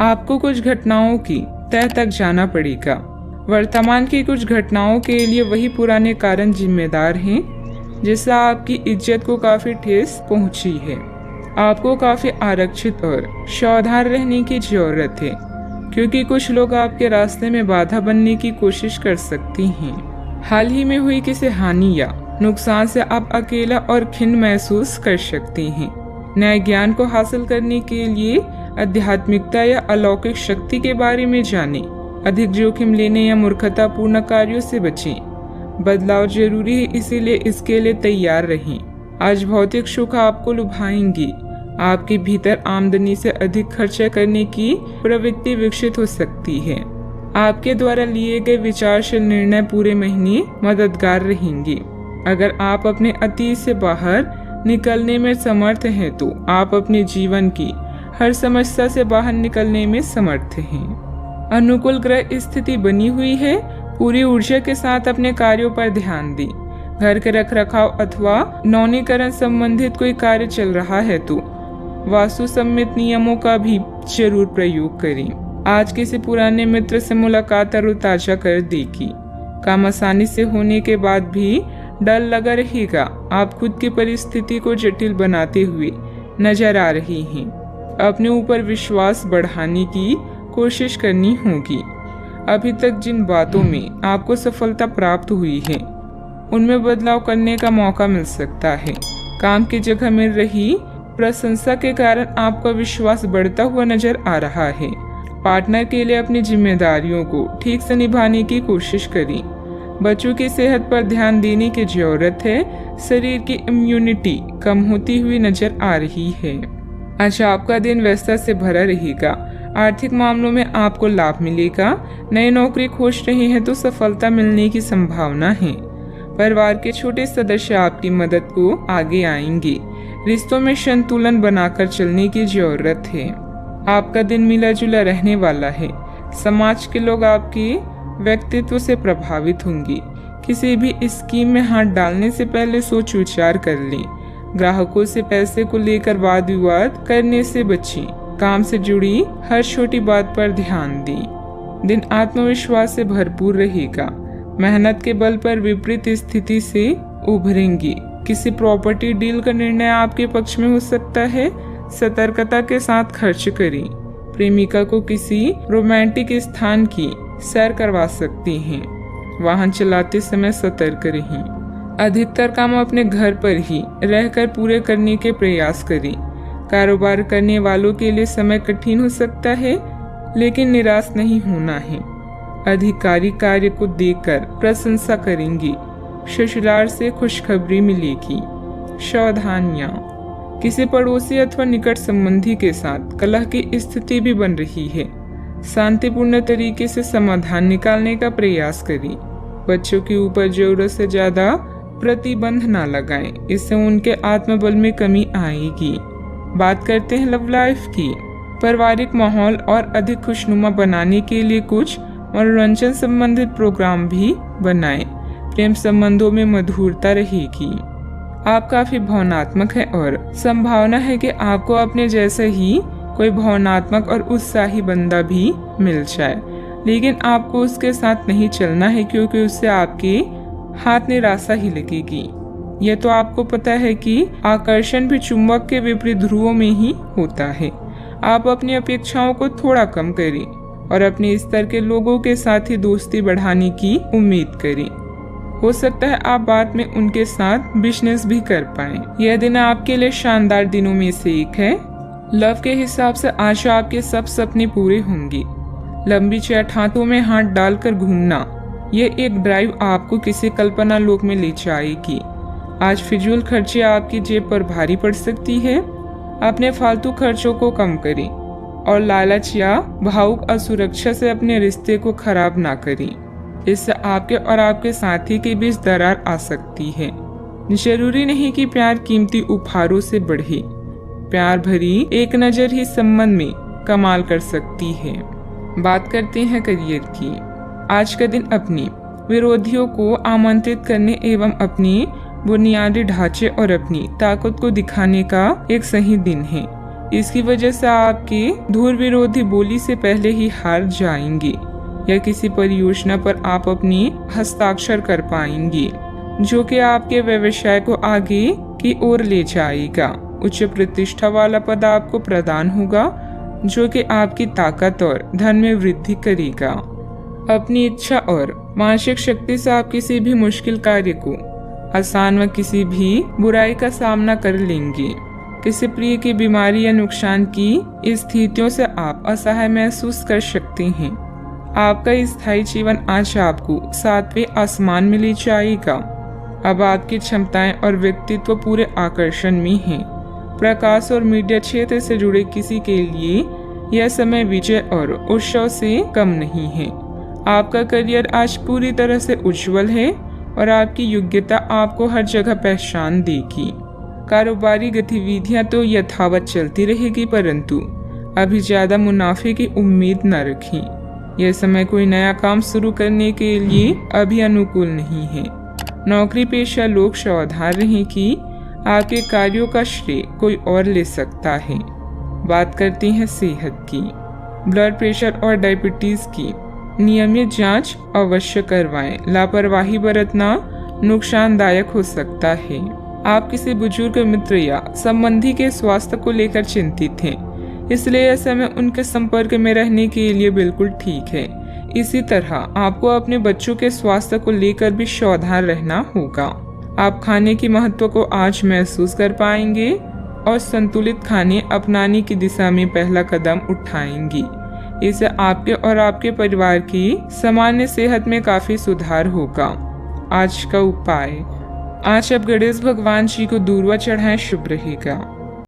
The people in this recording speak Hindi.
आपको कुछ घटनाओं की तह तक जाना पड़ेगा। वर्तमान की कुछ घटनाओं के लिए वही पुराने कारण जिम्मेदार हैं जिससे आपकी इज्जत को काफी ठेस पहुंची है। आपको काफी आरक्षित और सावधान रहने की जरूरत है क्योंकि कुछ लोग आपके रास्ते में बाधा बनने की कोशिश कर सकती हैं। हाल ही में हुई किसी हानि या नुकसान से आप अकेला और खिन्न महसूस कर सकती हैं। नए ज्ञान को हासिल करने के लिए आध्यात्मिकता या अलौकिक शक्ति के बारे में जानें। अधिक जोखिम लेने या मूर्खतापूर्ण कार्यों से बचें। बदलाव जरूरी है, इसीलिए इसके लिए तैयार रहें। आज भौतिक सुख आपको लुभाएंगी। आपके भीतर आमदनी से अधिक खर्चा करने की प्रवृत्ति विकसित हो सकती है। आपके द्वारा लिए गए विचारशील निर्णय पूरे महीने मददगार रहेंगे। अगर आप अपने अतीत से बाहर निकलने में समर्थ हैं तो आप अपने जीवन की हर समस्या से बाहर निकलने में समर्थ हैं। अनुकूल ग्रह स्थिति बनी हुई है। पूरी ऊर्जा के साथ अपने कार्यों पर ध्यान दें। घर के रखरखाव अथवा नवीनीकरण संबंधित कोई कार्य चल रहा है तो वास्तु सम्मित नियमों का भी जरूर प्रयोग करें। आज किसी पुराने मित्र से मुलाकात तरोताजा कर देगी। काम आसानी से होने के बाद भी डर लगा रहेगा। आप खुद की परिस्थिति को जटिल बनाते हुए नजर आ रही हैं। अपने ऊपर विश्वास बढ़ाने की कोशिश करनी होगी। अभी तक जिन बातों में आपको सफलता प्राप्त हुई है उनमें बदलाव करने का मौका मिल सकता है। काम की जगह मिल रही प्रशंसा के कारण आपका विश्वास बढ़ता हुआ नजर आ रहा है। पार्टनर के लिए अपनी जिम्मेदारियों को ठीक से निभाने की कोशिश करें। बच्चों की सेहत पर ध्यान देने की जरूरत है। शरीर की इम्यूनिटी कम होती हुई नजर आ रही है। आज आपका दिन व्यस्तता से भरा रहेगा। आर्थिक मामलों में आपको लाभ मिलेगा। नई नौकरी खोज रहे हैं तो सफलता मिलने की संभावना है। परिवार के छोटे सदस्य आपकी मदद को आगे आएंगे। रिश्तों में संतुलन बनाकर चलने की जरूरत है। आपका दिन मिला जुला रहने वाला है। समाज के लोग आपके व्यक्तित्व से प्रभावित होंगे। किसी भी स्कीम में हाथ डालने से पहले सोच विचार कर लें। ग्राहकों से पैसे को लेकर वाद विवाद करने से बचें। काम से जुड़ी हर छोटी बात पर ध्यान दें। दिन आत्मविश्वास से भरपूर रहेगा। मेहनत के बल पर विपरीत स्थिति से उभरेंगे। किसी प्रॉपर्टी डील का निर्णय आपके पक्ष में हो सकता है। सतर्कता के साथ खर्च करें। प्रेमिका को किसी रोमांटिक स्थान की सैर करवा सकती हैं। वाहन चलाते समय सतर्क रहें। अधिकतर काम अपने घर पर ही रहकर पूरे करने के प्रयास करें। कारोबार करने वालों के लिए समय कठिन हो सकता है, लेकिन निराश नहीं होना है। अधिकारी कार्य को देखकर प्रशंसा करेंगे। ससुराल से खुशखबरी मिलेगी। सावधानियां, किसी पड़ोसी अथवा निकट संबंधी के साथ कलह की स्थिति भी बन रही है। शांतिपूर्ण तरीके से समाधान निकालने का प्रयास करें। बच्चों के ऊपर जरूरत से ज्यादा प्रतिबंध न लगाएं, इससे उनके आत्मबल में कमी आएगी। बात करते हैं लव लाइफ की। पारिवारिक माहौल और अधिक खुशनुमा बनाने के लिए कुछ मनोरंजन संबंधित प्रोग्राम भी बनाएं। प्रेम संबंधों में मधुरता रहेगी। आप काफी भावनात्मक है और संभावना है कि आपको अपने जैसे ही कोई भावनात्मक और उत्साही बंदा भी मिल जाए, लेकिन आपको उसके साथ नहीं चलना है क्योंकि उससे आपके हाथ निराशा ही लगेगी। यह तो आपको पता है कि आकर्षण भी चुंबक के विपरीत ध्रुवों में ही होता है। आप अपनी अपेक्षाओं को थोड़ा कम करें और अपने स्तर के लोगों के साथ ही दोस्ती बढ़ाने की उम्मीद करें। हो सकता है आप बाद में उनके साथ बिजनेस भी कर पाएं। यह दिन आपके लिए शानदार दिनों में से एक है। लव के हिसाब से आज आपके सब सपने पूरे होंगे। लंबी चैट हाथों में हाथ डालकर घूमना, ये एक ड्राइव आपको किसी कल्पना लोक में ले जाएगी। आज फिजूल खर्चे आपकी जेब पर भारी पड़ सकती है। अपने फालतू खर्चों को कम करें और लालच या भावुक असुरक्षा से अपने रिश्ते को खराब ना करें। इससे आपके और आपके साथी के बीच दरार आ सकती है। जरूरी नहीं कि प्यार कीमती उपहारों से बढ़े। प्यार भरी एक नजर ही संबंध में कमाल कर सकती है। बात करते हैं करियर की। आज का दिन अपने विरोधियों को आमंत्रित करने एवं अपनी बुनियादी ढांचे और अपनी ताकत को दिखाने का एक सही दिन है। इसकी वजह से आपकी धूल विरोधी बोली से पहले ही हार जाएंगे या किसी परियोजना पर आप अपनी हस्ताक्षर कर पाएंगे, जो कि आपके व्यवसाय को आगे की ओर ले जाएगा। उच्च प्रतिष्ठा वाला पद आपको प्रदान होगा, जो कि आपकी ताकत और धन में वृद्धि करेगा। अपनी इच्छा और मानसिक शक्ति से आप किसी भी मुश्किल कार्य को आसान व किसी भी बुराई का सामना कर लेंगे। किसी प्रिय की बीमारी या नुकसान की स्थितियों से आप असहाय महसूस कर सकते हैं। आपका स्थायी जीवन आज आपको 7वें आसमान में ले जाएगा। अब आपकी क्षमताएं और व्यक्तित्व पूरे आकर्षण में हैं। प्रकाश और मीडिया क्षेत्र से जुड़े किसी के लिए यह समय विजय और उत्सव से कम नहीं है। आपका करियर आज पूरी तरह से उज्जवल है और आपकी योग्यता आपको हर जगह पहचान देगी। कारोबारी गतिविधियां तो यथावत चलती रहेगी, परंतु अभी ज्यादा मुनाफे की उम्मीद न रखें। यह समय कोई नया काम शुरू करने के लिए अभी अनुकूल नहीं है। नौकरी पेशा लोग सावधान रहें कि आपके कार्यों का श्रेय कोई और ले सकता है। बात करते हैं सेहत की। ब्लड प्रेशर और डायबिटीज की नियमित जांच अवश्य करवाएं। लापरवाही बरतना नुकसानदायक हो सकता है। आप किसी बुजुर्ग मित्र या संबंधी के स्वास्थ्य को लेकर चिंतित हैं, इसलिए यह समय उनके संपर्क में रहने के लिए बिल्कुल ठीक है। इसी तरह आपको अपने बच्चों के स्वास्थ्य को लेकर भी सावधान रहना होगा। आप खाने की महत्व को आज महसूस कर पाएंगे और संतुलित खाने अपनाने की दिशा में पहला कदम उठाएंगे। इससे आपके और आपके परिवार की सामान्य सेहत में काफी सुधार होगा। आज का उपाय, आज आप गणेश भगवान जी को दूर्वा चढ़ाएं, शुभ रहेगा।